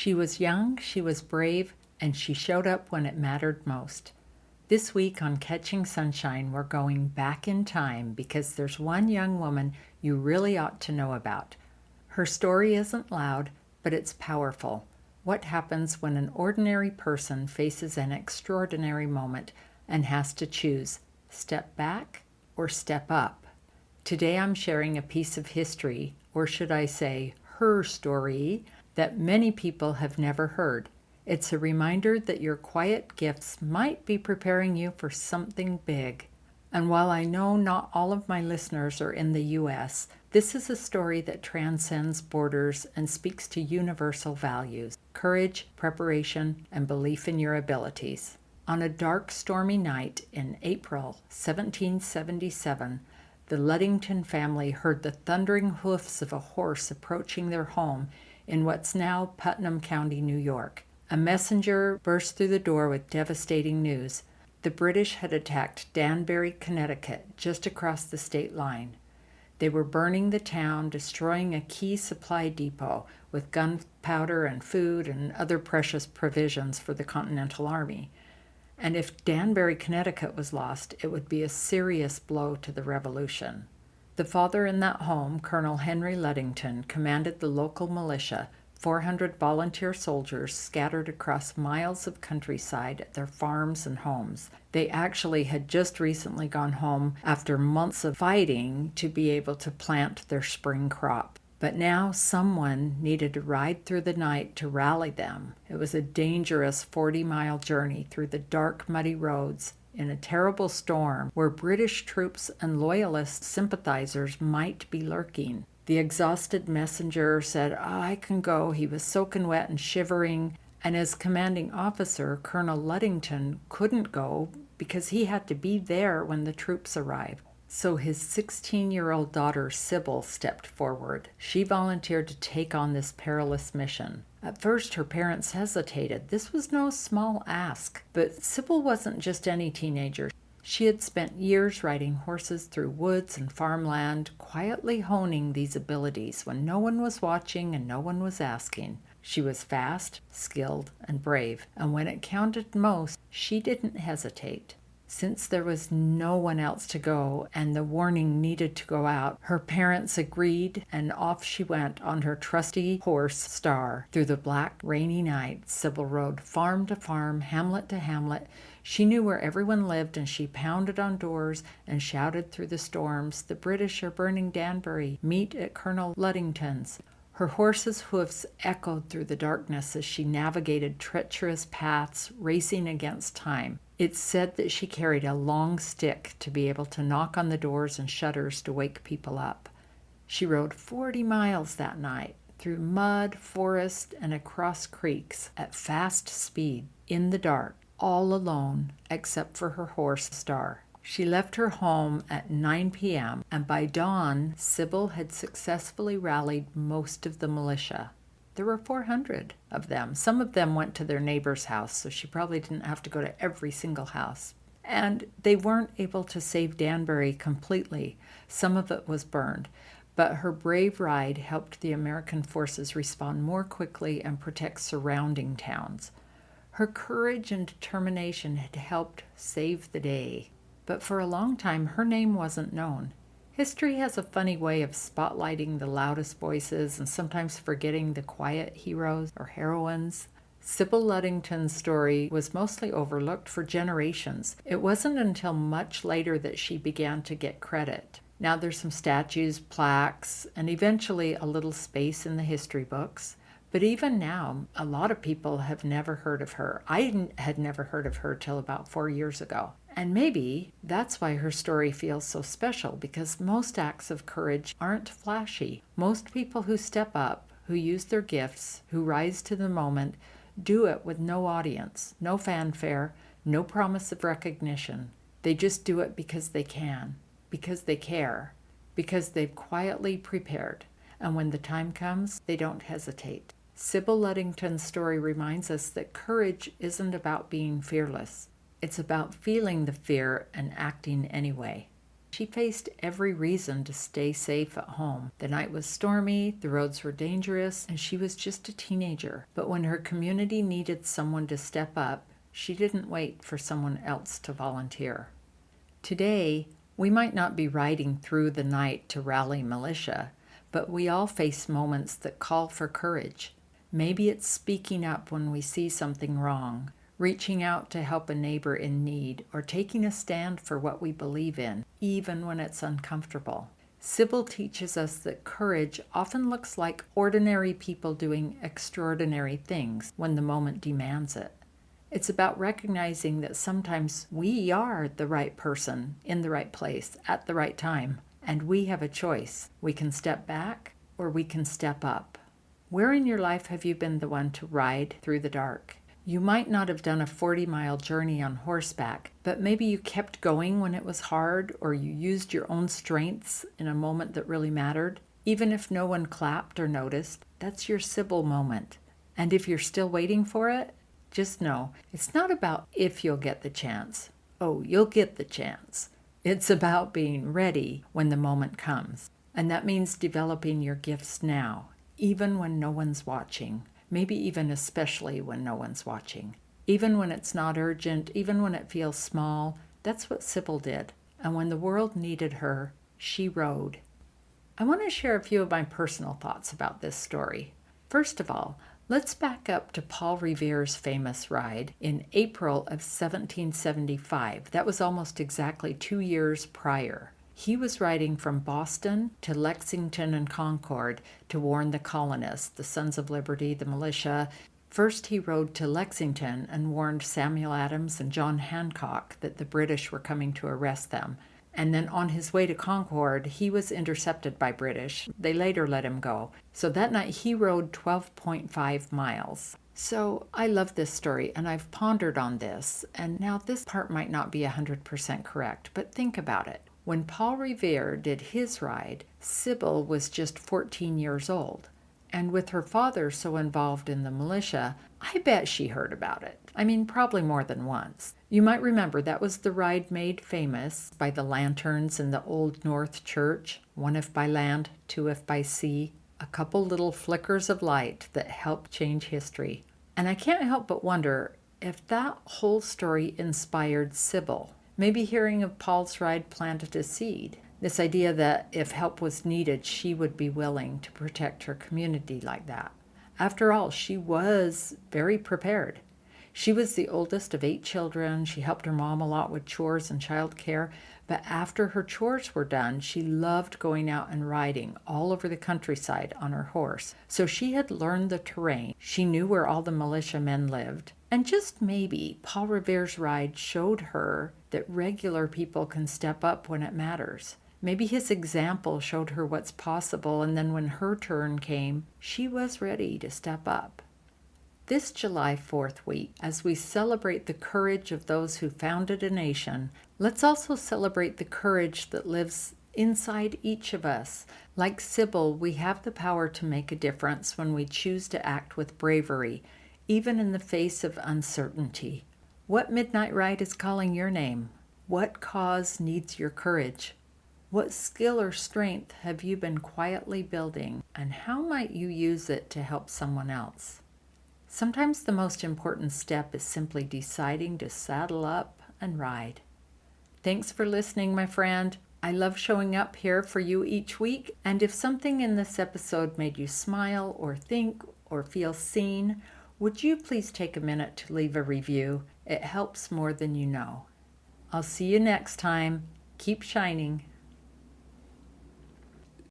She was young, she was brave, and she showed up when it mattered most. This week on Catching Sunshine, we're going back in time because there's one young woman you really ought to know about. Her story isn't loud, but it's powerful. What happens when an ordinary person faces an extraordinary moment and has to choose, step back or step up? Today I'm sharing a piece of history, or should I say, her story, that many people have never heard. It's a reminder that your quiet gifts might be preparing you for something big. And while I know not all of my listeners are in the U.S., this is a story that transcends borders and speaks to universal values: courage, preparation, and belief in your abilities. On a dark, stormy night in April 1777, the Ludington family heard the thundering hoofs of a horse approaching their home in what's now Putnam County, New York. A messenger burst through the door with devastating news. The British had attacked Danbury, Connecticut, just across the state line. They were burning the town, destroying a key supply depot with gunpowder and food and other precious provisions for the Continental Army. And if Danbury, Connecticut was lost, it would be a serious blow to the Revolution. The father in that home, Colonel Henry Lundington, commanded the local militia, 400 volunteer soldiers scattered across miles of countryside at their farms and homes. They actually had just recently gone home after months of fighting to be able to plant their spring crop. But now someone needed to ride through the night to rally them. It was a dangerous 40-mile journey through the dark, muddy roads in a terrible storm where British troops and Loyalist sympathizers might be lurking. The exhausted messenger said, I can go. He was soaking wet and shivering, and his commanding officer, Colonel Ludington, couldn't go because he had to be there when the troops arrived. So his 16-year-old daughter, Sybil, stepped forward. She volunteered to take on this perilous mission. At first, her parents hesitated. This was no small ask. But Sybil wasn't just any teenager. She had spent years riding horses through woods and farmland, quietly honing these abilities when no one was watching and no one was asking. She was fast, skilled, and brave, and when it counted most, she didn't hesitate. Since there was no one else to go and the warning needed to go out, her parents agreed, and off she went on her trusty horse Star. Through the black, rainy night, Sybil rode farm to farm, hamlet to hamlet. She knew where everyone lived, and she pounded on doors and shouted through the storms, "The British are burning Danbury. Meet at Colonel Ludington's." Her horse's hoofs echoed through the darkness as she navigated treacherous paths, racing against time. It's said that she carried a long stick to be able to knock on the doors and shutters to wake people up. She rode 40 miles that night, through mud, forest, and across creeks at fast speed, in the dark, all alone, except for her horse Star. She left her home at 9 p.m., and by dawn, Sybil had successfully rallied most of the militia. There were 400 of them. Some of them went to their neighbor's house, so she probably didn't have to go to every single house. And they weren't able to save Danbury completely. Some of it was burned. But her brave ride helped the American forces respond more quickly and protect surrounding towns. Her courage and determination had helped save the day. But for a long time, her name wasn't known. History has a funny way of spotlighting the loudest voices and sometimes forgetting the quiet heroes or heroines. Sybil Ludington's story was mostly overlooked for generations. It wasn't until much later that she began to get credit. Now there's some statues, plaques, and eventually a little space in the history books. But even now, a lot of people have never heard of her. I had never heard of her till about 4 years ago. And maybe that's why her story feels so special, because most acts of courage aren't flashy. Most people who step up, who use their gifts, who rise to the moment, do it with no audience, no fanfare, no promise of recognition. They just do it because they can, because they care, because they've quietly prepared. And when the time comes, they don't hesitate. Sybil Ludington's story reminds us that courage isn't about being fearless. It's about feeling the fear and acting anyway. She faced every reason to stay safe at home. The night was stormy, the roads were dangerous, and she was just a teenager. But when her community needed someone to step up, she didn't wait for someone else to volunteer. Today, we might not be riding through the night to rally militia, but we all face moments that call for courage. Maybe it's speaking up when we see something wrong, reaching out to help a neighbor in need, or taking a stand for what we believe in, even when it's uncomfortable. Sybil teaches us that courage often looks like ordinary people doing extraordinary things when the moment demands it. It's about recognizing that sometimes we are the right person in the right place at the right time, and we have a choice. We can step back or we can step up. Where in your life have you been the one to ride through the dark? You might not have done a 40-mile journey on horseback, but maybe you kept going when it was hard, or you used your own strengths in a moment that really mattered. Even if no one clapped or noticed, that's your Sybil moment. And if you're still waiting for it, just know it's not about if you'll get the chance. Oh, you'll get the chance. It's about being ready when the moment comes. And that means developing your gifts now, even when no one's watching. Maybe even especially when no one's watching. Even when it's not urgent, even when it feels small, that's what Sybil did. And when the world needed her, she rode. I want to share a few of my personal thoughts about this story. First of all, let's back up to Paul Revere's famous ride in April of 1775. That was almost exactly 2 years prior. He was riding from Boston to Lexington and Concord to warn the colonists, the Sons of Liberty, the militia. First, he rode to Lexington and warned Samuel Adams and John Hancock that the British were coming to arrest them. And then on his way to Concord, he was intercepted by British. They later let him go. So that night, he rode 12.5 miles. So I love this story, and I've pondered on this. And now this part might not be 100% correct, but think about it. When Paul Revere did his ride, Sybil was just 14 years old. And with her father so involved in the militia, I bet she heard about it. I mean, probably more than once. You might remember that was the ride made famous by the lanterns in the Old North Church, one if by land, two if by sea, a couple little flickers of light that helped change history. And I can't help but wonder if that whole story inspired Sybil. Maybe hearing of Paul's ride planted a seed. This idea that if help was needed, she would be willing to protect her community like that. After all, she was very prepared. She was the oldest of 8 children. She helped her mom a lot with chores and childcare. But after her chores were done, she loved going out and riding all over the countryside on her horse. So she had learned the terrain. She knew where all the militiamen lived. And just maybe Paul Revere's ride showed her that regular people can step up when it matters. Maybe his example showed her what's possible, and then when her turn came, she was ready to step up. This July 4th week, as we celebrate the courage of those who founded a nation, let's also celebrate the courage that lives inside each of us. Like Sybil, we have the power to make a difference when we choose to act with bravery, even in the face of uncertainty. What midnight ride is calling your name? What cause needs your courage? What skill or strength have you been quietly building, and how might you use it to help someone else? Sometimes the most important step is simply deciding to saddle up and ride. Thanks for listening, my friend. I love showing up here for you each week, and if something in this episode made you smile or think or feel seen, would you please take a minute to leave a review? It helps more than you know. I'll see you next time. Keep shining.